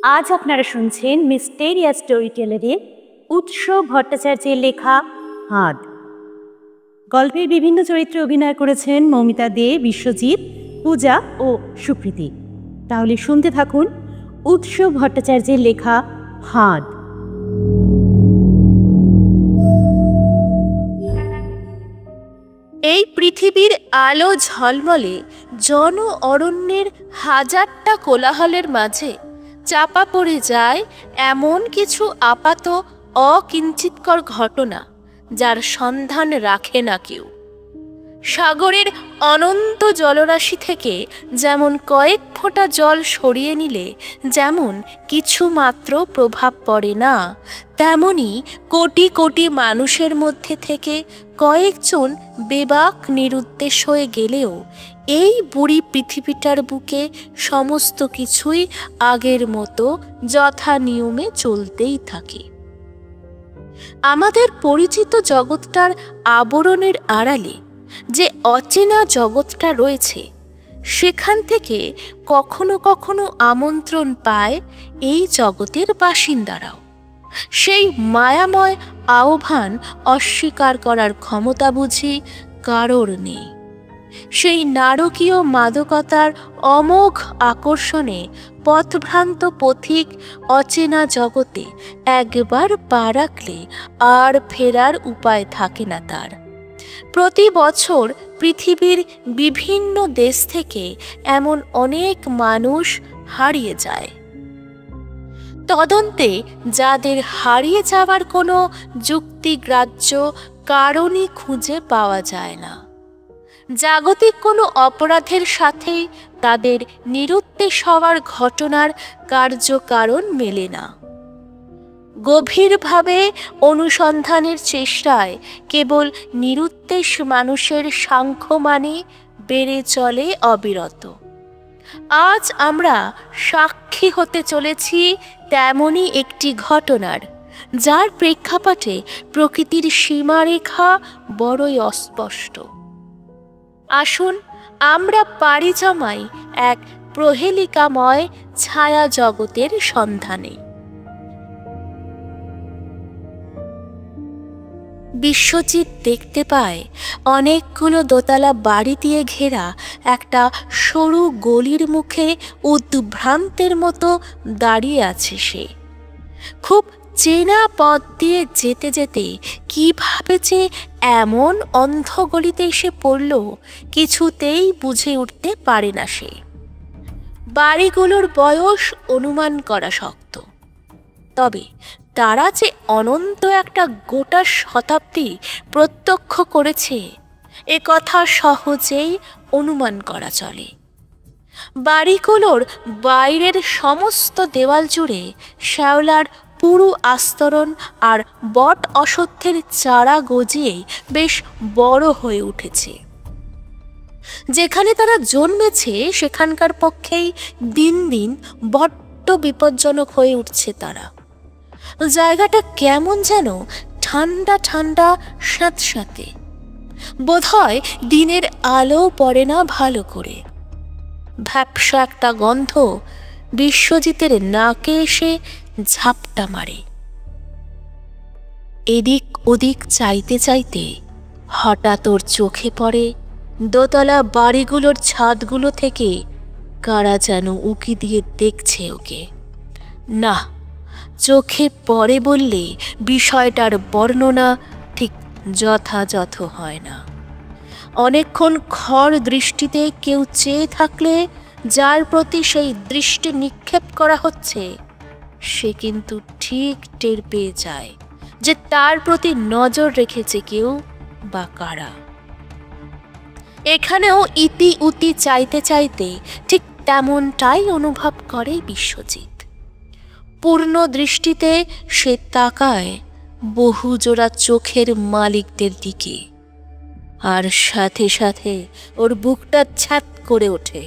আজ আপনারা শুনছেন মিস্টেরিয়াস স্টোরি টেলারের উৎসব ভট্টাচার্যের লেখা হাঁদ। গল্পের বিভিন্ন চরিত্রে অভিনয় করেছেন মৌমিতা দে, বিশ্বজিৎ, পূজা ও সুকৃতি। তাহলে শুনতে থাকুন উৎসব ভট্টাচার্যের লেখা হাঁদ। এই পৃথিবীর আলো ঝলমলে জন অরণ্যের হাজারটা কোলাহলের মাঝে চাপা পড়ে যায় এমন কিছু আপাত অকিঞ্চিতকর ঘটনা, যার সন্ধান রাখে না কেউ। সাগরের অনন্ত জলরাশি থেকে যেমন কয়েক ফোঁটা জল সরিয়ে নিলে যেমন কিছু মাত্র প্রভাব পড়ে না, তেমনি কোটি কোটি মানুষের মধ্যে থেকে কয়েকজন বেবাক নিরুদ্দেশ হয়ে গেলেও এই বুড়ি পৃথিবীটার বুকে সমস্ত কিছুই আগের মতো যথা নিয়মে চলতেই থাকে। আমাদের পরিচিত জগৎটার আবরণের আড়ালে যে অচেনা জগৎটা রয়েছে, সেখান থেকে কখনো কখনো আমন্ত্রণ পায় এই জগতের বাসিন্দারাও। সেই মায়াময় আহ্বান অস্বীকার করার ক্ষমতা বুঝি কারোর নেই। সেই নারকীয় মাদকতার অমোঘ আকর্ষণে পথভ্রান্ত পথিক অচেনা জগতে একবার পা রাখলে আর ফেরার উপায় থাকে না তার। প্রতি বছর পৃথিবীর বিভিন্ন দেশ থেকে এমন অনেক মানুষ হারিয়ে যায়। তদন্তে যাদের হারিয়ে যাওয়ার কোনো যুক্তিগ্রাহ্য কারণই খুঁজে পাওয়া যায় না, জাগতিক কোনো অপরাধের সাথেই তাদের নিরুদ্দেশ হওয়ার ঘটনার কার্যকারণ মেলে না। গভীরভাবে অনুসন্ধানের চেষ্টায় কেবল নিরুদ্দেশ মানুষের সাংখ্যমানে বেড়ে চলে অবিরত। আজ আমরা সাক্ষী হতে চলেছি তেমনই একটি ঘটনার, যার প্রেক্ষাপটে প্রকৃতির সীমারেখা বড়ই অস্পষ্ট। আসুন আমরা পাড়ি জমাই এক প্রহেলিকাময় ছায়া জগতের সন্ধানে। বিশ্বজিৎ দেখতে পায় অনেকগুলো দোতলা বাড়ি দিয়ে ঘেরা একটা সরু গলির মুখে উদ্ভ্রান্তের মতো দাঁড়িয়ে আছে সে। খুব চেনা পথ দিয়ে যেতে যেতে কিভাবে যে এমন অন্ধ গলিতে এসে পড়ল, কিছুতেই বুঝে উঠতে পারে না সে। বাড়িগুলোর বয়স অনুমান করা শক্ত, তবে তারা যে অনন্ত একটা গোটা শতাব্দী প্রত্যক্ষ করেছে এ কথা সহজেই অনুমান করা চলে। বাড়িগুলোর বাইরের সমস্ত দেওয়াল জুড়ে শ্যাওলার পুরু আস্তরণ আর বট অশ্বত্থের চারা গজিয়ে বেশ বড় হয়ে উঠেছে। যেখানে তারা জন্মেছে সেখানকার পক্ষেই দিন দিন বড্ড বিপজ্জনক হয়ে উঠছে তারা। জায়গাটা কেমন যেন ঠান্ডা ঠান্ডা স্যাঁতস্যাঁতে, বোধহয় দিনের আলো পড়ে না ভালো করে। ভ্যাপসা একটা গন্ধ বিশ্বজিতের নাকে এসে ঝাপটা মারে। এদিক ওদিক চাইতে চাইতে হঠাৎ ওর চোখে পড়ে দোতলা বাড়িগুলোর ছাদগুলো থেকে কারা যেন উকি দিয়ে দেখছে ওকে। না, চোখে পড়ে বললে বিষয়টার বর্ণনা ঠিক যথাযথ হয় না। অনেকক্ষণ খড় দৃষ্টিতে কেউ চেয়ে থাকলে যার প্রতি সেই দৃষ্টি নিক্ষেপ করা হচ্ছে, সে কিন্তু ঠিক টের পেয়ে যায় যে তার প্রতি নজর রেখেছে কেউ বা কারা। এখানেও ইতি উতি চাইতে চাইতে ঠিক তেমনটাই অনুভব করে বিশ্বজিৎ। পূর্ণ দৃষ্টিতে সে তাকায় বহু জোড়া চোখের মালিকদের দিকে, আর সাথে সাথে ওর বুকটা ছ্যাত করে ওঠে।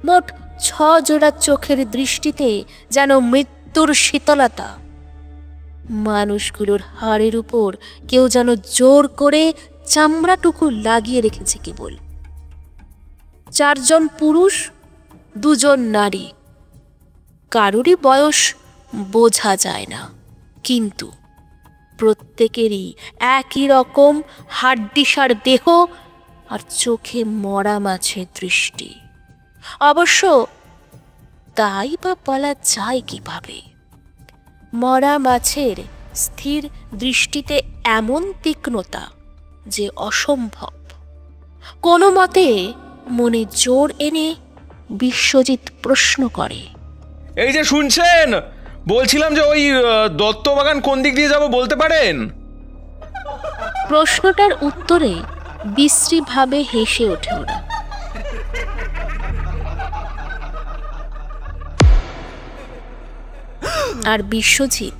মোট 6 জোড়া চোখের দৃষ্টিতে যেন মৃত্যুর শীতলতা। মানুষগুলোর হাড়ের উপর কেউ যেন জোর করে চামড়াটুকু লাগিয়ে রেখেছে কেবল। 4 জন পুরুষ, 2 জন নারী। কারোরই বয়স বোঝা যায় না, কিন্তু প্রত্যেকেরই একই রকম হাড্ডিসার দেহ আর চোখে মরা মাছের দৃষ্টি। অবশ্য তাই বা বলা যায় কিভাবে? মরা মাছের স্থির দৃষ্টিতে এমন তীক্ষ্ণতা যে অসম্ভব। কোনো মতে মনে জোর এনে বিশ্বজিৎ প্রশ্ন করে, এই যে শুনছেন, বলছিলাম যে ওই দত্তবাগান কোন দিক দিয়ে যাব বলতে পারেন? প্রশ্নটার উত্তরে বিশ্রীভাবে হেসে ওঠে ওরা। আর বিশ্বজিৎ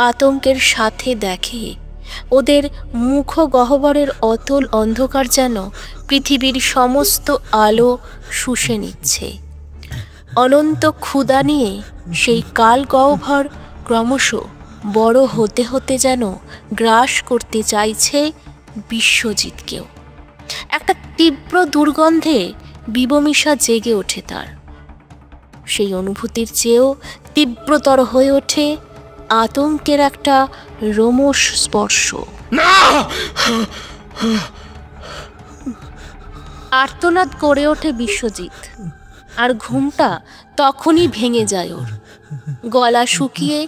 আতঙ্কের সাথে দেখে ওদের মুখ গহ্বরের অতল অন্ধকার যেন পৃথিবীর সমস্ত আলো শুষে নিচ্ছে। অনন্ত ক্ষুধা নিয়ে সেই কাল গহ্বর ক্রমশ বড় হতে হতে যেন গ্রাস করতে চাইছে বিশ্বজিৎকেও। একটা তীব্র দুর্গন্ধে বিবমিশা জেগে ওঠে তার। সেই অনুভূতির চেয়েও তীব্রতর হয়ে ওঠে আতঙ্কের একটা রোমশ স্পর্শ। আর্তনাদ করে ওঠে বিশ্বজিৎ, আর ঘুমটা তখনই ভেঙে যায় ওর। গলা শুকিয়ে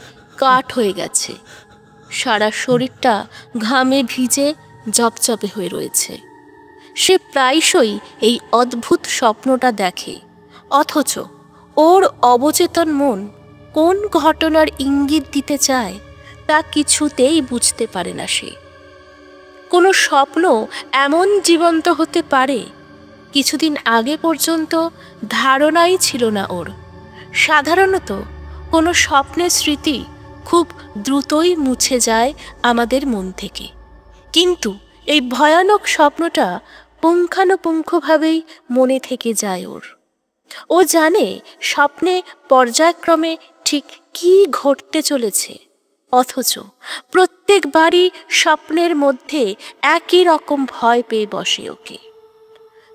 কাঠ হয়ে গেছে, সারা শরীরটা ঘামে ভিজে জপজপে হয়ে রয়েছে। সে প্রায়শই এই অদ্ভুত স্বপ্নটা দেখে, অথচ ওর অবচেতন মন কোন ঘটনার ইঙ্গিত দিতে চায় তা কিছুতেই বুঝতে পারে না সে। কোনো স্বপ্ন এমন জীবন্ত হতে পারে কিছুদিন আগে পর্যন্ত ধারণাই ছিল না ওর। সাধারণত কোনো স্বপ্নের স্মৃতি খুব দ্রুতই মুছে যায় আমাদের মন থেকে, কিন্তু এই ভয়ানক স্বপ্নটা পুঙ্খানুপুঙ্খভাবেই মনে থেকে যায় ওর। ও জানে স্বপ্নে পর্যায়ক্রমে ঠিক কী ঘটতে চলেছে, অথচ প্রত্যেকবারই স্বপ্নের মধ্যে একই রকম ভয় পেয়ে বসে ওকে।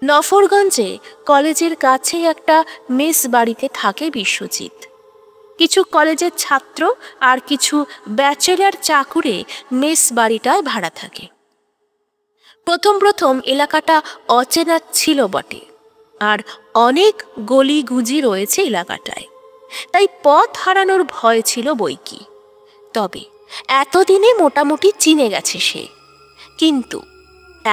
নফরগঞ্জে কলেজের কাছেই একটা মেস বাড়িতে থাকে বিশ্বজিৎ। কিছু কলেজের ছাত্র আর কিছু ব্যাচেলার চাকুরে মেস বাড়িটায় ভাড়া থাকে। প্রথম প্রথম এলাকাটা অচেনা ছিল বটে, আর অনেক গলিগুজি রয়েছে এলাকাটায়, তাই পথ হারানোর ভয় ছিল বইকি। তবে এতদিনে মোটামুটি চিনে গেছে সে। কিন্তু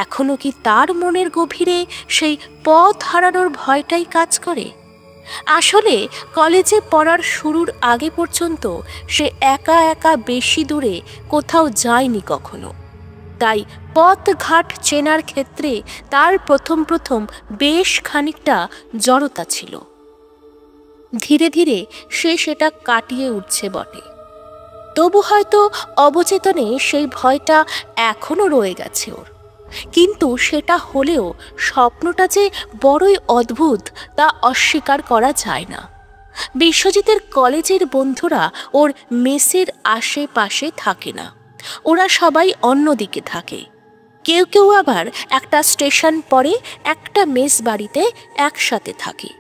এখনো কি তার মনের গভীরে সেই পথ হারানোর ভয়টাই কাজ করে? আসলে কলেজে পড়ার শুরুর আগে পর্যন্ত সে একা একা বেশি দূরে কোথাও যায়নি কখনো, তাই পথ ঘাট চেনার ক্ষেত্রে তার প্রথম প্রথম বেশ খানিকটা জড়তা ছিল। ধীরে ধীরে সে সেটা কাটিয়ে উঠছে বটে, তবু হয়তো অবচেতনে সেই ভয়টা এখনো রয়ে গেছে ওর। কিন্তু সেটা হলেও স্বপ্নটা যে বড়ই অদ্ভুত তা অস্বীকার করা যায় না। বিশ্বজিতের কলেজের বন্ধুরা ওর মেসের আশেপাশে থাকে না, ওরা সবাই অন্যদিকে থাকে। কেউ কেউ আবার একটা স্টেশন পরে একটা মেস বাড়িতে একসাথে থাকে।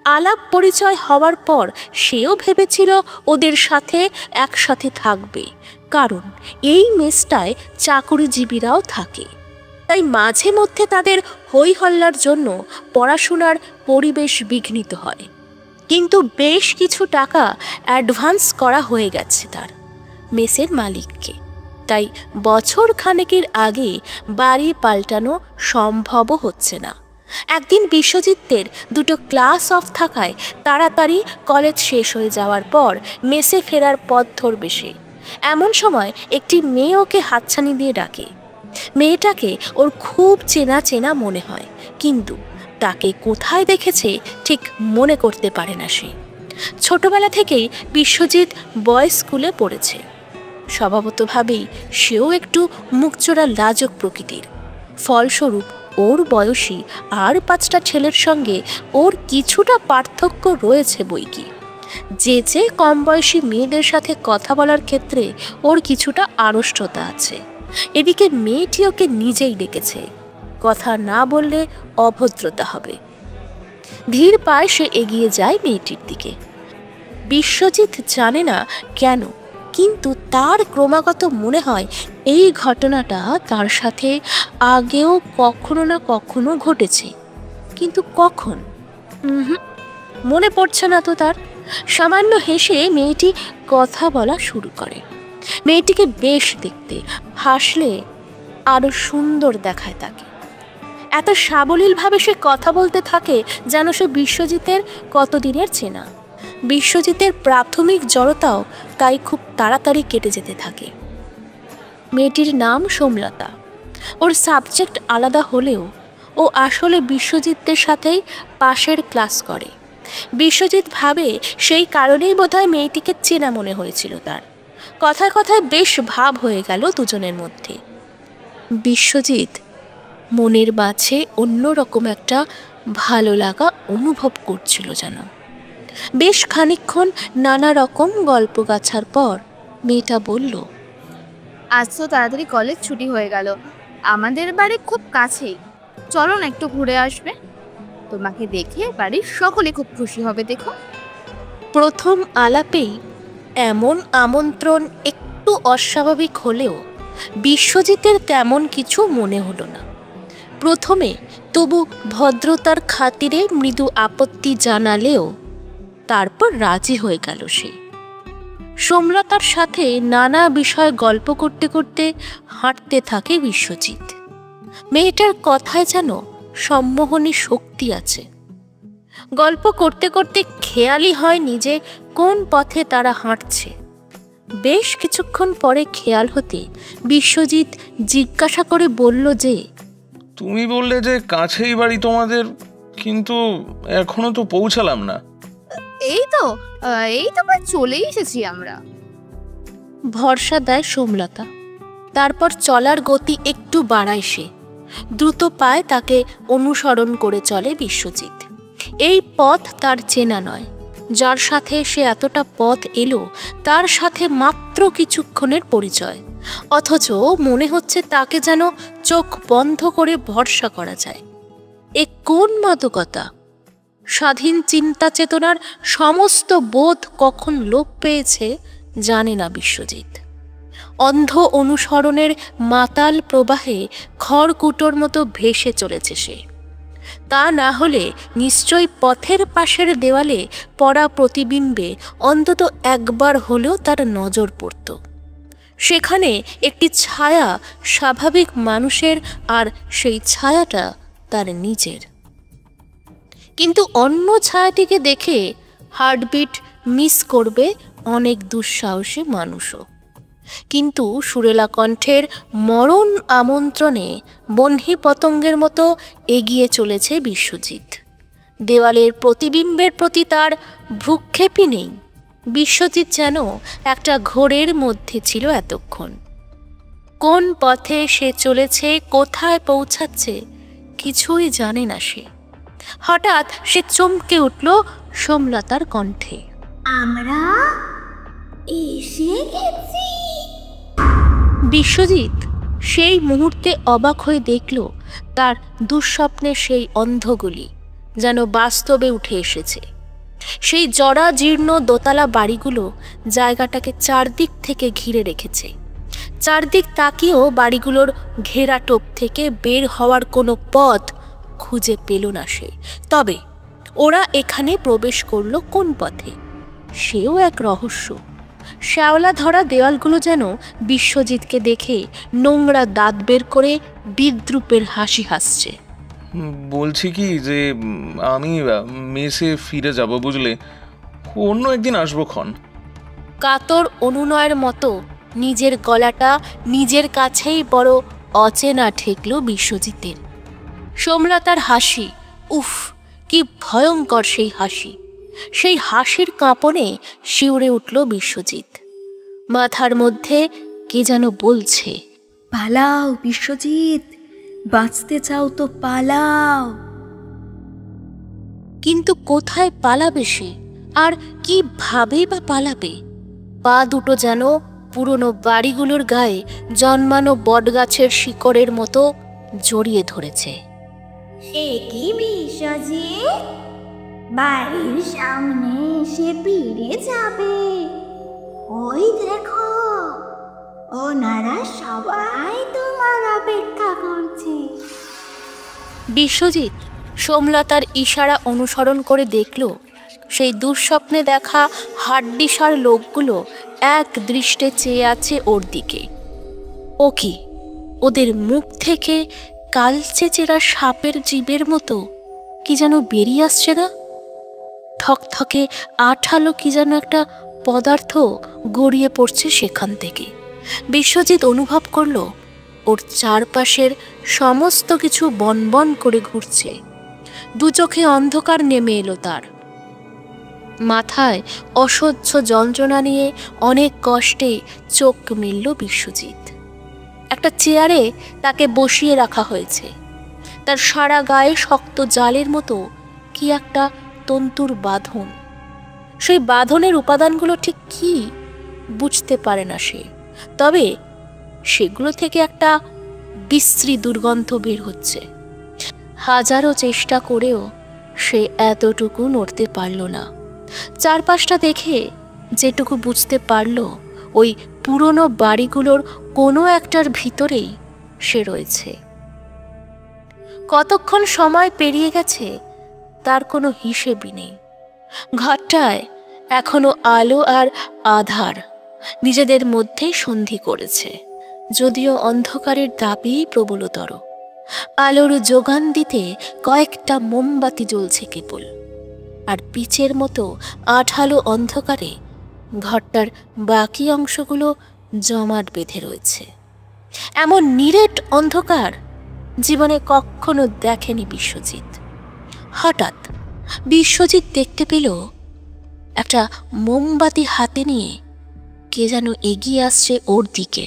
আলাপ পরিচয় হওয়ার পর সেও ভেবেছিল ওদের সাথে একসাথে থাকবে, কারণ এই মেসটায় চাকুরিজীবীরাও থাকে। তাই মাঝে মধ্যে তাদের হই হল্লার জন্য পড়াশোনার পরিবেশ বিঘ্নিত হয়। কিন্তু বেশ কিছু টাকা অ্যাডভান্স করা হয়ে গেছে তার মেসের মালিককে, তাই বছর খানেকের আগে বাড়ি পাল্টানো সম্ভবও হচ্ছে না। একদিন বিশ্বজিতের দুটো ক্লাস অফ থাকায় তাড়াতাড়ি কলেজ শেষ হয়ে যাওয়ার পর মেসে ফেরার পথ ধরবে সে। এমন সময় একটি মেয়ে ওকে হাতছানি দিয়ে ডাকে। মেয়েটাকে ওর খুব চেনা চেনা মনে হয়, কিন্তু তাকে কোথায় দেখেছে ঠিক মনে করতে পারে না সে। ছোটবেলা থেকেই বিশ্বজিৎ বয়েজ স্কুলে পড়েছে, স্বভাবতভাবেই সেও একটু মুখচোরা লাজক প্রকৃতির। ফলস্বরূপ ওর বয়সী আর 5টা ছেলের সঙ্গে ওর কিছুটা পার্থক্য রয়েছে বইকি। যে কম বয়সী মেয়েদের সাথে কথা বলার ক্ষেত্রে ওর কিছুটা আড়ষ্টতা আছে। এদিকে মেয়েটি ওকে নিজেই ডেকেছে, কথা না বললে অভদ্রতা হবে। ধীর পায়ে সে এগিয়ে যায় মেয়েটির দিকে। বিশ্বজিৎ জানে না কেন, কিন্তু তার ক্রমাগত মনে হয় এই ঘটনাটা তার সাথে আগেও কখনো না কখনো ঘটেছে। কিন্তু কখন মনে পড়ছে না তো তার। সামান্য হেসে মেয়েটি কথা বলা শুরু করে। মেয়েটিকে বেশ দেখতে, হাসলে আরো সুন্দর দেখায় তাকে। এত সাবলীলভাবে সে কথা বলতে থাকে যেন সে বিশ্বজিতের কতদিনের চেনা। বিশ্বজিতের প্রাথমিক জড়তাও তাই খুব তাড়াতাড়ি কেটে যেতে থাকে। মেয়েটির নাম সোমলতা। ওর সাবজেক্ট আলাদা হলেও ও আসলে বিশ্বজিতের সাথেই পাশের ক্লাস করে। বিশ্বজিৎ ভাবে সেই কারণেই বোধহয় মেয়েটিকে চেনা মনে হয়েছিল তার। কথায় কথায় বেশ ভাব হয়ে গেল দুজনের মধ্যে। বিশ্বজিৎ মনের মাঝে অন্যরকম একটা ভালো লাগা অনুভব করছিল যেন। বেশ খানিকক্ষণ নানা রকম গল্প গাছার পর মেয়েটা বলল, আজ তো তাড়াতাড়ি কলেজ ছুটি হয়ে গেল। আমাদের বাড়ি খুব কাছেই, চলো না একটু ঘুরে আসবে। তোমাকে দেখে বাড়ির সকলে খুব খুশি হবে। দেখো, প্রথম আলাপেই এমন আমন্ত্রণ একটু অস্বাভাবিক হলেও বিশ্বজিতের তেমন কিছু মনে হলো না। প্রথমে তবু ভদ্রতার খাতিরে মৃদু আপত্তি জানালেও তারপর রাজি হয়ে গেল সে। সোমলতার সাথে নানা বিষয় গল্প করতে করতে হাঁটতে থাকে বিশ্বজিৎ। মেয়েটার কথায় যেন সম্মোহনী শক্তি আছে। গল্প করতে করতে খেয়ালই হয়নি যে কোন পথে তারা হাঁটছে। বেশ কিছুক্ষণ পরে খেয়াল হতে বিশ্বজিৎ জিজ্ঞাসা করে বলল যে, তুমি বললে যে কাছেই বাড়ি তোমাদের, কিন্তু এখনো তো পৌঁছালাম না। এই তো প্রায় চলেই এসেছি আমরা। ভরসা দেয় সোমলতা। তারপর চলার গতি একটু বাড়ায় সে। দ্রুত পায়ে তাকে অনুসরণ করে চলে বিশ্বজিৎ। এই পথ তার চেনা নয়। যার সাথে সে এতটা পথ এলো তার সাথে মাত্র কিছুক্ষণের পরিচয়, অথচ মনে হচ্ছে তাকে যেন চোখ বন্ধ করে ভরসা করা যায়। এ কোন মাদকতা! স্বাধীন চিন্তা চেতনার সমস্ত বোধ কখন লোপ পেয়েছে জানে না বিশ্বজিৎ। অন্ধ অনুসরণের মাতাল প্রবাহে খড়কুটোর মতো ভেসে চলেছে সে। তা না হলে নিশ্চয়ই পথের পাশের দেওয়ালে পড়া প্রতিবিম্বে অন্তত একবার হলেও তার নজর পড়ত। সেখানে একটি ছায়া স্বাভাবিক মানুষের, আর সেই ছায়াটা তার নিজের। কিন্তু অন্য ছায়াটিকে দেখে হার্টবিট মিস করবে অনেক দুঃসাহসী মানুষও। কিন্তু সুরেলা কণ্ঠের মরণ আমন্ত্রণে বহ্নি পতঙ্গের মতো এগিয়ে চলেছে বিশ্বজিৎ। দেওয়ালের প্রতিবিম্বের প্রতি তার ভ্রুক্ষেপই নেই। বিশ্বজিৎ যেন একটা ঘোরের মধ্যে ছিল এতক্ষণ। কোন পথে সে চলেছে, কোথায় পৌঁছাচ্ছে কিছুই জানে না সে। হঠাৎ সে চমকে উঠল সোমলতার কণ্ঠে, আমরা এসে গেছি। বিশ্বজিৎ সেই মুহূর্তে অবাক হয়ে দেখল তার দুঃস্বপ্নের সেই অন্ধগুলি যেন বাস্তবে উঠে এসেছে। সেই জরা জীর্ণ দোতলা বাড়িগুলো জায়গাটাকে চারদিক থেকে ঘিরে রেখেছে। চারদিক তাকিয়েও বাড়িগুলোর ঘেরাটোপ থেকে বের হওয়ার কোনো পথ খুঁজে পেল না সে। তবে ওরা এখানে প্রবেশ করলো কোন পথে, সেও এক রহস্য। শ্যাওলা ধরা দেওয়ালগুলো যেন বিশ্বজিৎকে দেখে নোংরা দাঁত বের করে বিদ্রুপের হাসি হাসছে। বলছি কি যে আমি মেসে ফিরে যাব, বুঝলে, অন্য একদিন আসবো ক্ষণ। কাতর অনুনয়ের মতো নিজের গলাটা নিজের কাছেই বড় অচেনা ঠেকল বিশ্বজিতের। সোমলতার হাসি, উফ কি ভয়ঙ্কর সেই হাসি! সেই হাসির কাঁপনে শিউরে উঠল বিশ্বজিৎ। মাথার মধ্যে কে যেন বলছে, পালাও বিশ্বজিৎ, বাঁচতে চাও তো পালাও। কিন্তু কোথায় পালাবে সে, আর কি ভাবে বা পালাবে? পা দুটো যেন পুরনো বাড়িগুলোর গায়ে জন্মানো বটগাছের শিকড়ের মতো জড়িয়ে ধরেছে। সে কি বিশ্বজিৎ, বাড়ির সামনে এসে ফিরে যাবে। ওই দেখো, ওনারা সবাই তোমার অপেক্ষা করছে। বিশ্বজিৎ সোমলতার ইশারা অনুসরণ করে দেখল সেই দুঃস্বপ্নে দেখা হাড্ডিসার লোকগুলো এক দৃষ্টে চেয়ে আছে ওর দিকে। ও কি, ওদের মুখ থেকে কালচে চেরা সাপের জীবের মতো কি যেন বেরিয়ে আসছে না? থকথকে আঠালো কি যেন একটা পদার্থ গড়িয়ে পড়ছে সেখান থেকে। বিশ্বজিৎ অনুভব করল ওর চারপাশের সমস্ত কিছু বনবন করে ঘুরছে। দু চোখে অন্ধকার নেমে এলো তার। মাথায় অসহ্য যন্ত্রণা নিয়ে অনেক কষ্টে চোখ মেলল বিশ্বজিৎ। একটা চেয়ারে তাকে বসিয়ে রাখা হয়েছে। তার সারা গায়ে শক্ত জালের মতো কি একটা তন্তুর বাঁধন। সেই বাঁধনের উপাদানগুলো ঠিক কি বুঝতে পারে না সে, তবে সেগুলো থেকে একটা বিশ্রী দুর্গন্ধ বের হচ্ছে। হাজারো চেষ্টা করেও সে এতটুকু নড়তে পারল না। চারপাশটা দেখে যেটুকু বুঝতে পারল, ওই পুরনো বাড়িগুলোর কোনো একটার ভিতরেই সে রয়েছে। কতক্ষণ সময় পেরিয়ে গেছে তার কোনো হিসেবই নেই। ঘরটায় এখনো আলো আর আধার নিজেদের মধ্যেই সন্ধি করেছে, যদিও অন্ধকারের দাবি প্রবলতর। আলোর যোগান দিতে কয়েকটা মোমবাতি জ্বলছে কেবল, আর পিচের মতো আঠালো অন্ধকারে ঘরটার বাকি অংশগুলো জমাট বেঁধে রয়েছে। এমন নিরেট অন্ধকার জীবনে কখনো দেখেনি বিশ্বজিৎ। হঠাৎ বিশ্বজিৎ দেখতে পেল একটা মোমবাতি হাতে নিয়ে কে যেন এগিয়ে আসছে ওর দিকে।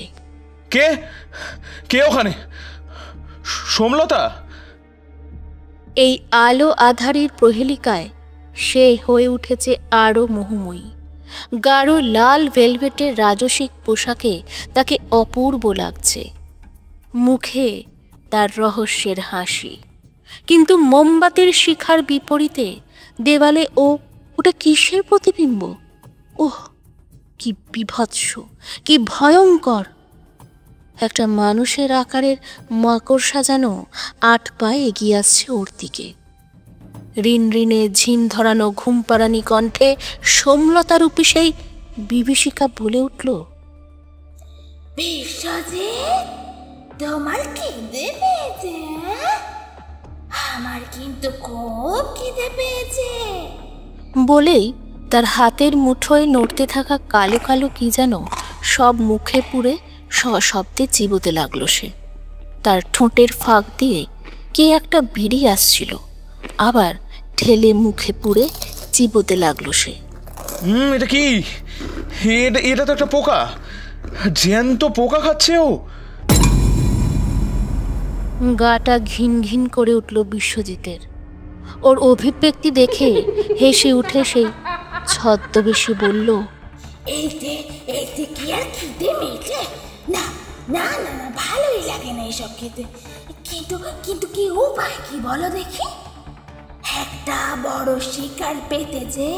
কে কে ওখানে? সোমলতা? এই আলো আধারের প্রহেলিকায় সে হয়ে উঠেছে আরো মোহময়ী। গাঢ় লাল ভেলভেটের রাজসিক পোশাকে তাকে অপূর্ব লাগছে। মুখে তার রহস্যের হাসি, কিন্তু মোমবাতির শিখার বিপরীতে দেওয়ালে ওটা কিসের প্রতিবিম্ব? ওহ, কি বিভৎস, কি ভয়ঙ্কর! একটা মানুষের আকারের মাকড়সা যেন 8 পায়ে এগিয়ে আসছে ওর দিকে। ঋণ ঋণে ঝিম ধরানো ঘুমপাড়ানি কণ্ঠে সোমলতা রূপী সেই বিভীষিকা বলে উঠল, বিশ্বজিৎ, তোমার খিদে পেয়েছে? আমার কিন্তু খুব খিদে পেয়েছে। বলেই তার হাতের মুঠোয় নড়তে থাকা কালো কালো কি যেন সব মুখে পুরে সশব্দে চিবোতে লাগলো সে। তার ঠোঁটের ফাঁক দিয়ে কে একটা বেরিয়ে আসছিল, আবার ঠেলে মুখে পুরে চিবোতে লাগলো সে। এটা কি? এটা তো একটা পোকা, জ্যান্ত পোকা খাচ্ছে ও। গাটা ঘিন ঘিন করে উঠল বিশ্বজিতের। ওর অভিব্যক্তি দেখে হেসে উঠে সেই ছদ্মবেশে বলল, এইতে কি আর খিদে মেটে? না না না না, ভালোই লাগে না এসব খেতে। কিন্তু কি উপায় কি বলো দেখি? একটা বড় শিকার পেতে যে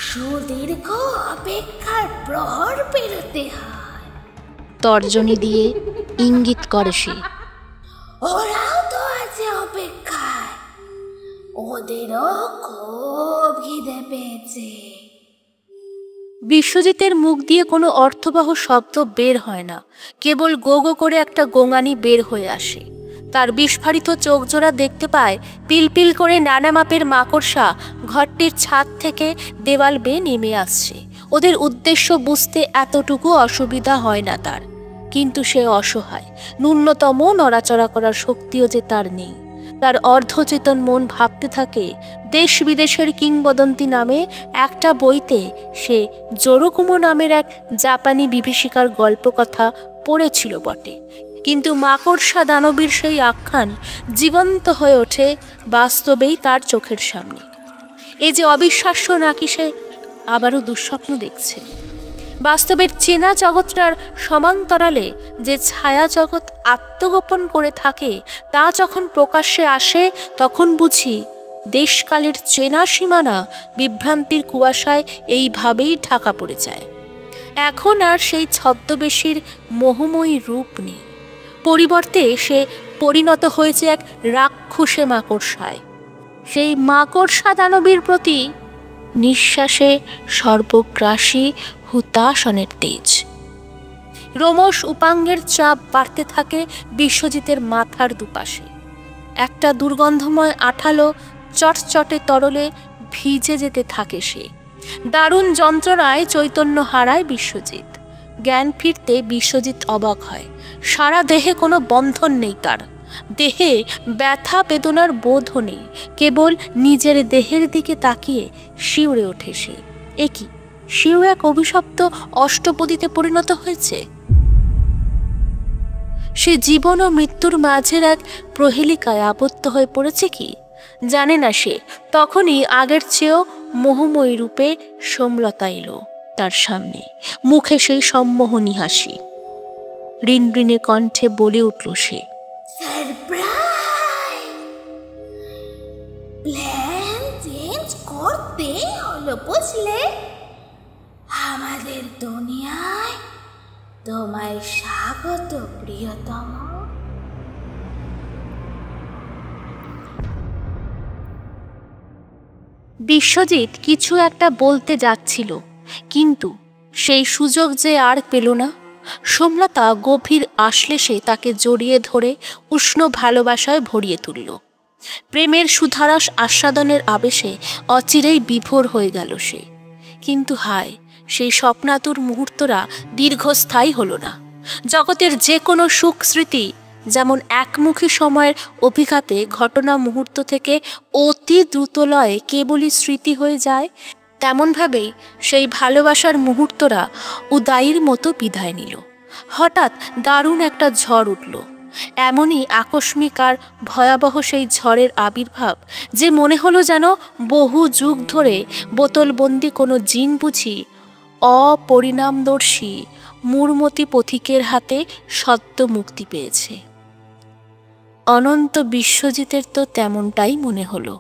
সুদীর্ঘ অপেক্ষার প্রহর পেরোতে হয়। তর্জনী দিয়ে ইঙ্গিত করে সে। ওরাও তো আছে অপেক্ষায়, ওদেরও খুব খিদে পেয়েছে। বিশ্বজিতের মুখ দিয়ে কোনো অর্থবহ শব্দ বের হয় না, কেবল গো গো করে একটা গোঙানি বের হয়ে আসে। তার বিস্ফারিত চোখজোড়া দেখতে পায় পিলপিল করে নানা মাপের মাকড়সা ঘরটির ছাদ থেকে দেওয়াল বেয়ে নেমে আসছে। ওদের উদ্দেশ্য বুঝতে এতটুকু অসুবিধা হয় না তার, কিন্তু সে অসহায়। ন্যূনতম নড়াচড়া করার শক্তিও যে তার নেই। তার অর্ধচেতন মন ভাবতে থাকে দেশ বিদেশের কিংবদন্তি নামে একটা বইতে সে জোরোকুমো নামের এক জাপানি বিভীষিকার গল্প কথা পড়েছিল বটে, কিন্তু মাকড়সা দানবীর সেই আখ্যান জীবন্ত হয়ে ওঠে বাস্তবেই তার চোখের সামনে। এই যে অবিশ্বাস্য নাকি সে আবারও দুঃস্বপ্ন দেখছে। বাস্তবের চেনা জগৎটার সমান্তরালে যে ছায়া জগৎ আত্মগোপন করে থাকে তা যখন প্রকাশ্যে আসে তখন বুঝি দেশকালের চেনা সীমানা বিভ্রান্তির কুয়াশায় এইভাবেই ঢাকা পড়ে যায়। এখন আর সেই ছদ্মবেশীর মোহময়ী রূপ নেই, পরিবর্তে সে পরিণত হয়েছে এক রাক্ষসে মাকড়সায়। সেই মাকড়সা দানবীর প্রতি নিঃশ্বাসে সর্বগ্রাসী হুতাশনের তেজ। রোমশ উপাঙ্গের চাপ বাড়তে থাকে বিশ্বজিতের মাথার দুপাশে। একটা দুর্গন্ধময় আঠালো চটচটে তরলে ভিজে যেতে থাকে সে। দারুণ যন্ত্রণায় চৈতন্য হারায় বিশ্বজিৎ। জ্ঞান ফিরতে বিশ্বজিৎ অবাক হয়। সারা দেহে কোনো বন্ধন নেই তার, দেহে ব্যথা বেদনার বোধও নেই, কেবল নিজের দেহের দিকে তাকিয়ে শিউরে ওঠে সে। একই শিউ এক অভিশপ্ত অষ্টপদীতে পরিণত হয়েছে। সে জীবন ও মৃত্যুর মাঝের এক প্রহেলিকায় আবদ্ধ হয়ে পড়েছে কি জানে না সে। তখনই আগের চেয়েও মোহময়ী রূপে সোমলতা এলো তার সামনে, মুখে সেই সম্মোহনী হাসি। ঋণঋণে কণ্ঠে বলে উঠল সে, সারপ্রাইজ! প্ল্যান চেঞ্জ করতে হলো বুঝলে। আমাদের দুনিয়ায় তোমায় স্বাগত প্রিয়তম। বিশ্বজিৎ কিছু একটা বলতে যাচ্ছিল, কিন্তু সেই সুযোগ যে আর পেল না। সোমলতা গভীর আশ্লেষে তাকে জড়িয়ে ধরে উষ্ণ ভালোবাসায় ভরিয়ে তুলল। প্রেমের সুধারস আস্বাদনের আবেশে অচিরেই বিভোর হয়ে গেল সে। কিন্তু হায়, সেই স্বপ্নাতুর মুহূর্তরা দীর্ঘস্থায়ী হলো না। জগতের যে কোনো সুখ স্মৃতি যেমন একমুখী সময়ের অভিঘাতে ঘটনা মুহূর্ত থেকে অতি দ্রুতলয়ে কেবলই স্মৃতি হয়ে যায়, তেমনভাবেই সেই ভালোবাসার মুহূর্তরা উদাইর মতো বিদায় নিল। হঠাৎ দারুণ একটা ঝড় উঠল। এমনই আকস্মিক আর ভয়াবহ সেই ঝড়ের আবির্ভাব যে মনে হলো যেন বহু যুগ ধরে বোতলবন্দি কোনো জিন বুঝি অপরিণামদর্শী মূর্মতি পথিকের হাতে সদ্য মুক্তি পেয়েছে। অনন্ত বিশ্বজিতের তো তেমনটাই মনে হলো।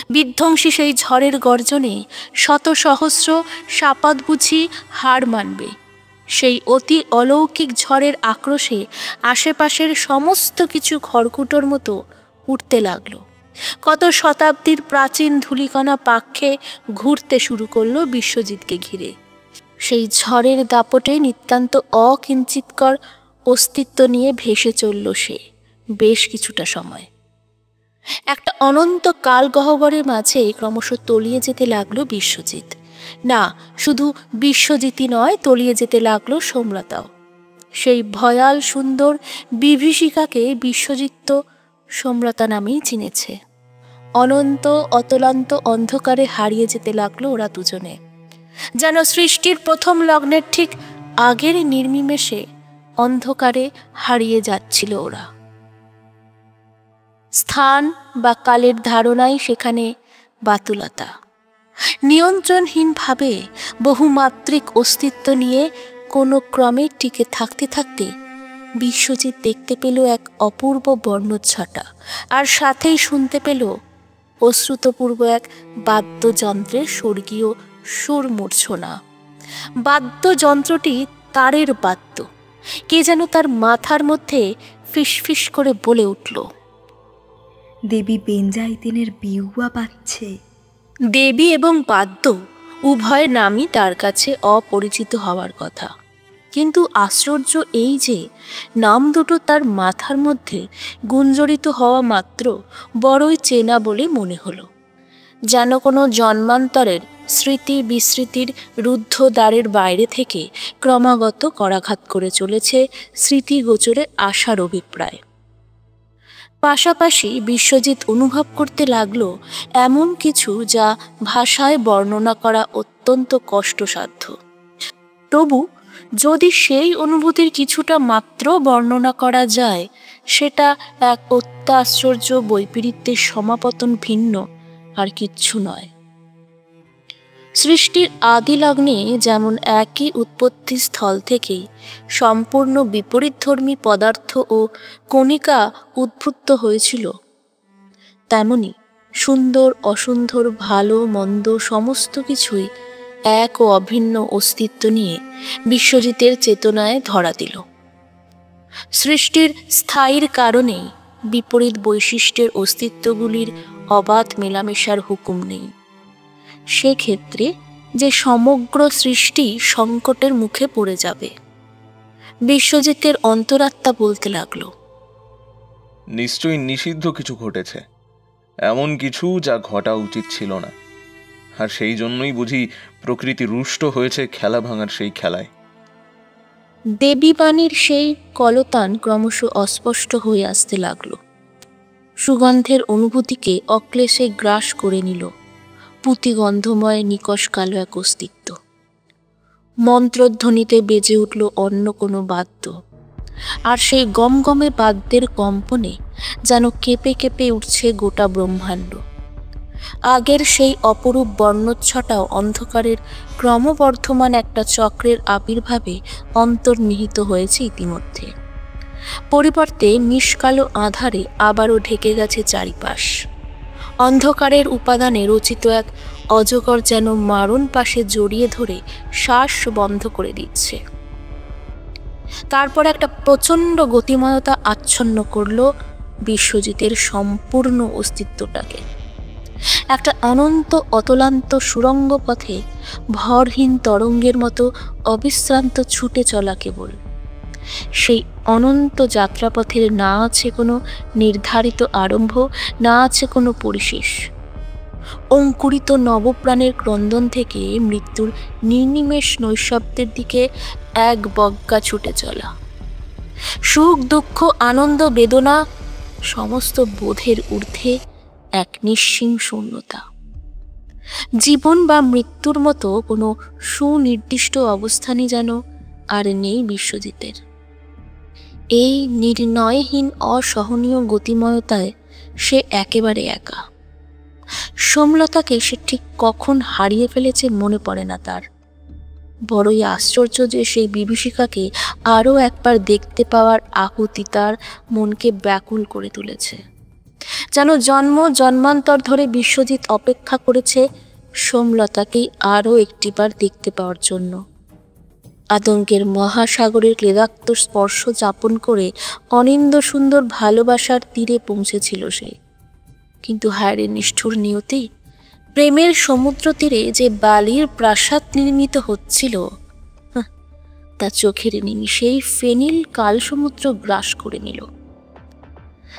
বিধ্বংসী সেই ঝড়ের গর্জনে শত সহস্র সাপাত বুঝি হার মানবে। সেই অতি অলৌকিক ঝড়ের আক্রোশে আশেপাশের সমস্ত কিছু খড়কুটোর মতো উঠতে লাগলো। কত শতাব্দীর প্রাচীন ধূলিকণা পাক্ষে ঘুরতে শুরু করলো বিশ্বজিৎকে ঘিরে। সেই ঝড়ের দাপটে নিতান্ত অকিঞ্চিৎকর অস্তিত্ব নিয়ে ভেসে চলল সে বেশ কিছুটা সময়। একটা অনন্ত কাল গহ্বরের মাঝে ক্রমশ তলিয়ে যেতে লাগলো বিশ্বজিৎ। না, শুধু বিশ্বজিৎই নয়, তলিয়ে যেতে লাগলো সোমলতাও। সেই ভয়াল সুন্দর বিভীষিকাকে বিশ্বজিৎ সোমলতা নামেই চিনেছে। অনন্ত অতলান্ত অন্ধকারে হারিয়ে যেতে লাগলো ওরা দুজনে, যেন সৃষ্টির প্রথম লগ্নের ঠিক আগের নির্নিমেষে অন্ধকারে হারিয়ে যাচ্ছিল ওরা। স্থান বা কালের ধারণাই সেখানে বাতুলতা। নিয়ন্ত্রণহীনভাবে বহুমাত্রিক অস্তিত্ব নিয়ে কোনো ক্রমে টিকে থাকতে থাকতে বিশ্বজিৎ দেখতে পেল এক অপূর্ব বর্ণচ্ছটা, আর সাথেই শুনতে পেল অশ্রুতপূর্ব এক বাদ্যযন্ত্রের স্বর্গীয় সুর মূর্ছনা। বাদ্যযন্ত্রটি তারের বাদ্য। কে যেন তার মাথার মধ্যে ফিসফিস করে বলে উঠল, দেবী বেঞ্জাইতিনের বিউয়া পাচ্ছে। দেবী এবং বাদ্য উভয় নামই তার কাছে অপরিচিত হওয়ার কথা, কিন্তু আশ্চর্য এই যে নাম দুটো তার মাথার মধ্যে গুঞ্জরিত হওয়া মাত্র বড়ই চেনা বলে মনে হলো। যেন কোনো জন্মান্তরের স্মৃতি বিস্মৃতির রুদ্ধ দ্বারের বাইরে থেকে ক্রমাগত করাঘাত করে চলেছে স্মৃতিগোচরে আশার অভিপ্রায়। পাশাপাশি বিশ্বজিৎ অনুভব করতে লাগলো এমন কিছু যা ভাষায় বর্ণনা করা অত্যন্ত কষ্টসাধ্য। তবু যদি সেই অনুভূতির কিছুটা মাত্র বর্ণনা করা যায়, সেটা এক অত্যাশ্চর্য বৈপরীত্যের সমাপতন ভিন্ন আর কিচ্ছু নয়। সৃষ্টির আদি লগ্নে যেমন একই উৎপত্তি স্থল থেকেই সম্পূর্ণ বিপরীতধর্মী পদার্থ ও কণিকা উদ্ভূত হয়েছিল, তেমনি সুন্দর অসুন্দর, ভালো মন্দ সমস্ত কিছুই এক ও অভিন্ন অস্তিত্ব নিয়ে বিশ্বজিতের চেতনায় ধরা দিল। সৃষ্টির স্থায়ীর কারণেই বিপরীত বৈশিষ্ট্যের অস্তিত্বগুলির অবাধ মেলামেশার হুকুম নেই। সেক্ষেত্রে যে সমগ্র সৃষ্টি সংকটের মুখে পড়ে যাবে। বিশ্বজিতের অন্তরাত্মা বলতে লাগলো, নিশ্চয়ই নিষিদ্ধ কিছু ঘটেছে, এমন কিছু যা ঘটা উচিত ছিল না। আর সেই জন্যই বুঝি প্রকৃতি রুষ্ট হয়েছে খেলা ভাঙার সেই খেলায়। দেবীবাণীর সেই কলতান ক্রমশ অস্পষ্ট হয়ে আসতে লাগলো। সুগন্ধের অনুভূতিকে অক্লেশে গ্রাস করে নিল পুঁতিগন্ধময় নিকষ কালো এক অস্তিত্ব। মন্ত্রধ্বনিতে বেজে উঠল অন্য কোনো বাদ্য, আর সেই গমগমে বাদ্যের কম্পনে যেন কেঁপে কেঁপে উঠছে গোটা ব্রহ্মাণ্ড। আগের সেই অপরূপ বর্ণচ্ছটাও অন্ধকারের ক্রমবর্ধমান একটা চক্রের আবির্ভাবে অন্তর্নিহিত হয়েছে ইতিমধ্যে। পরিবর্তে নিষ্কালো আঁধারে আবারও ঢেকে গেছে চারিপাশ। অন্ধকারের উপাদানে রচিত এক অজগর যেন মারণ পাশে জড়িয়ে ধরে শ্বাস বন্ধ করে দিচ্ছে। তারপর একটা প্রচণ্ড গতিময়তা আচ্ছন্ন করল বিশ্বজিতের সম্পূর্ণ অস্তিত্বটাকে। একটা অনন্ত অতলান্ত সুরঙ্গ পথে ভরহীন তরঙ্গের মতো অবিশ্রান্ত ছুটে চলা কেবল। সেই অনন্ত যাত্রাপথের না আছে কোনো নির্ধারিত আরম্ভ, না আছে কোনো পরিশেষ। অঙ্কুরিত নবপ্রাণের ক্রন্দন থেকে মৃত্যুর নির্নিমেষ নৈশব্দের দিকে এক বজ্ঞা ছুটে চলা। সুখ দুঃখ আনন্দ বেদনা সমস্ত বোধের ঊর্ধ্বে এক নিঃসীম শূন্যতা। জীবন বা মৃত্যুর মতো কোনো সুনির্দিষ্ট অবস্থানই যেন আর নেই বিশ্বজিতের। এই নির্ণয়হীন অসহনীয় গতিময়তায় সে একেবারে একা। সোমলতাকে সে ঠিক কখন হারিয়ে ফেলেছে মনে পড়ে না তার। বড়ই আশ্চর্য যে সেই বিভীষিকাকে আরও একবার দেখতে পাওয়ার আকুতি তার মনকে ব্যাকুল করে তুলেছে। যেন জন্ম জন্মান্তর ধরে বিশ্বজিৎ অপেক্ষা করেছে সোমলতাকেই আরও একটিবার দেখতে পাওয়ার জন্য। আতঙ্কের মহাসাগরের ক্লেদাক্ত স্পর্শ যাপন করে অনিন্দ সুন্দর ভালোবাসার তীরে পৌঁছেছিল সে। কিন্তু হায়রে নিষ্ঠুর নিয়তি, প্রেমের সমুদ্র তীরে যে বালির প্রাসাদ নির্মিত হচ্ছিল তা চোখের নিমিষেই ফেনিল কাল সমুদ্র গ্রাস করে নিল।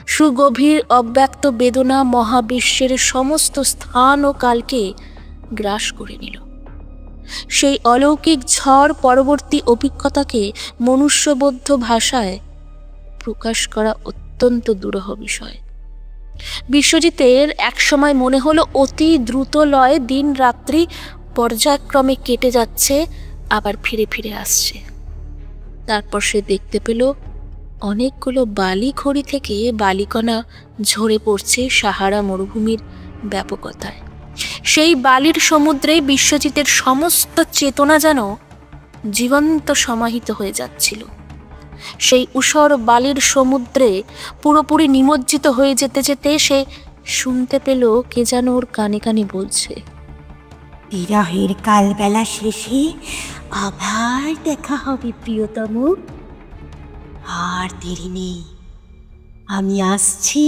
সুগভীর অব্যক্ত বেদনা মহাবিশ্বের সমস্ত স্থান ও কালকে গ্রাস করে নিল। সেই অলৌকিক ঝড় পরবর্তী অভিজ্ঞতাকে মনুষ্যবদ্ধ ভাষায় প্রকাশ করা অত্যন্ত দুরূহ বিষয়। বিশ্বজিতের একসময় মনে হলো অতি দ্রুত লয়ে দিন রাত্রি পর্যায়ক্রমে কেটে যাচ্ছে, আবার ফিরে ফিরে আসছে। তারপর সে দেখতে পেল অনেকগুলো বালি খড়ি থেকে বালিকণা ঝরে পড়ছে সাহারা মরুভূমির ব্যাপকতায়। সেই বালির সমুদ্রে বিশ্বজিতের সমস্ত চেতনা যেন জীবন্ত সমাহিত হয়ে যাচ্ছিল। সেই ঊষর বালির সমুদ্রে পুরোপুরি নিমজ্জিত হয়ে যেতে যেতে সে শুনতে পেল কে যেন ওর কানে কানে বলছে, বিরহের কালবেলা শেষে আবার দেখা হবে প্রিয়তম, আর দেরি নেই, আমি আসছি।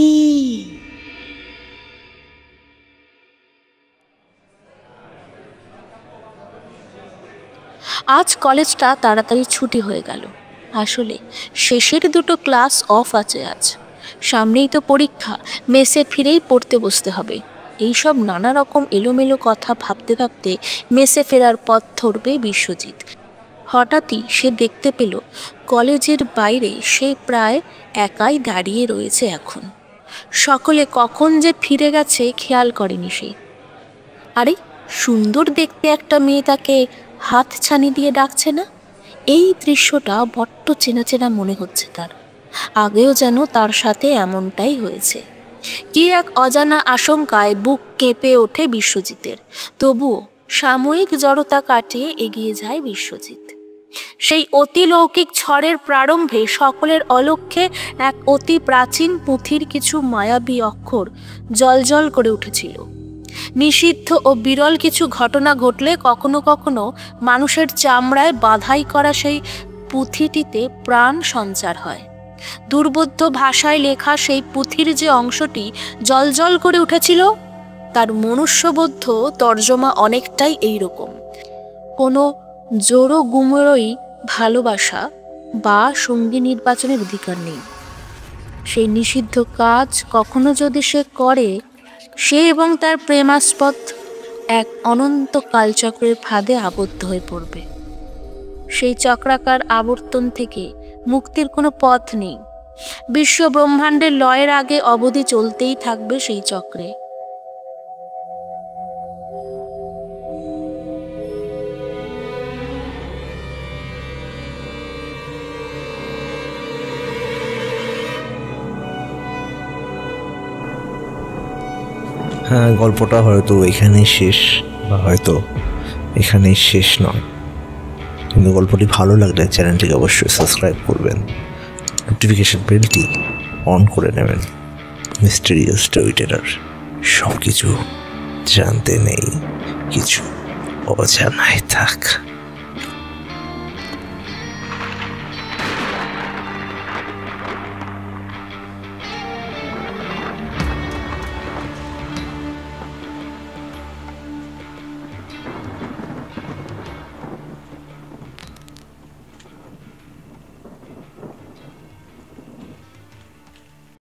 আজ কলেজটা তাড়াতাড়ি ছুটি হয়ে গেল। আসলে শেষের দুটো ক্লাস অফ আছে আজ। সামনেই তো পরীক্ষা, মেসে ফিরেই পড়তে বসতে হবে। এইসব নানা রকম এলোমেলো কথা ভাবতে ভাবতে মেসে ফেরার পথ ধরবে বিশ্বজিৎ। হঠাৎই সে দেখতে পেল কলেজের বাইরে সে প্রায় একাই দাঁড়িয়ে রয়েছে এখন। সকলে কখন যে ফিরে গেছে খেয়াল করেনি সে। আরে সুন্দর দেখতে একটা মেয়ে তাকে হাত ছানি দিয়ে ডাকছে না? এই দৃশ্যটা বড্ড চেনা চেনা মনে হচ্ছে তার। আগেও যেন তার সাথে এমনটাই হয়েছে। কি এক অজানা আশঙ্কায় বুক কেঁপে ওঠে বিশ্বজিতের। তবুও সাময়িক জড়তা কাটিয়ে এগিয়ে যায় বিশ্বজিৎ। সেই অতিলৌকিক ঝড়ের প্রারম্ভে সকলের অলক্ষ্যে এক অতি প্রাচীন পুঁথির কিছু মায়াবী অক্ষর জ্বলজ্বল করে উঠেছিল। নিষিদ্ধ ও বিরল কিছু ঘটনা ঘটলে কখনো কখনো মানুষের চামড়ায় বাঁধাই করা সেই পুঁথিটিতে প্রাণ সঞ্চার হয়। দুর্বোধ্য ভাষায় লেখা সেই পুঁথির যে অংশটি জ্বলজ্বল করে উঠেছিল তার মনুষ্যবোধ্য তর্জমা অনেকটাই এইরকম। কোনো জোড়ো গুমরই ভালোবাসা বা সঙ্গী নির্বাচনের অধিকার নেই। সেই নিষিদ্ধ কাজ কখনো যদি সে করে, সে এবং তার প্রেমাস্পদ এক অনন্ত কালচক্রের ফাঁদে আবদ্ধ হয়ে পড়বে। সেই চক্রাকার আবর্তন থেকে মুক্তির কোনো পথ নেই। বিশ্ব ব্রহ্মাণ্ডের লয়ের আগে অবধি চলতেই থাকবে সেই চক্রে। হ্যাঁ, গল্পটা হয়তো এখানেই শেষ, বা হয়তো এখানেই শেষ নয়। কিন্তু গল্পটি ভালো লাগলে চ্যানেলটিকে অবশ্যই সাবস্ক্রাইব করবেন, নোটিফিকেশন বেলটি অন করে নেবেন। মিস্টেরিয়াস স্টোরি টেলার, সব কিছু জানতে নেই, কিছু অজানায় থাক।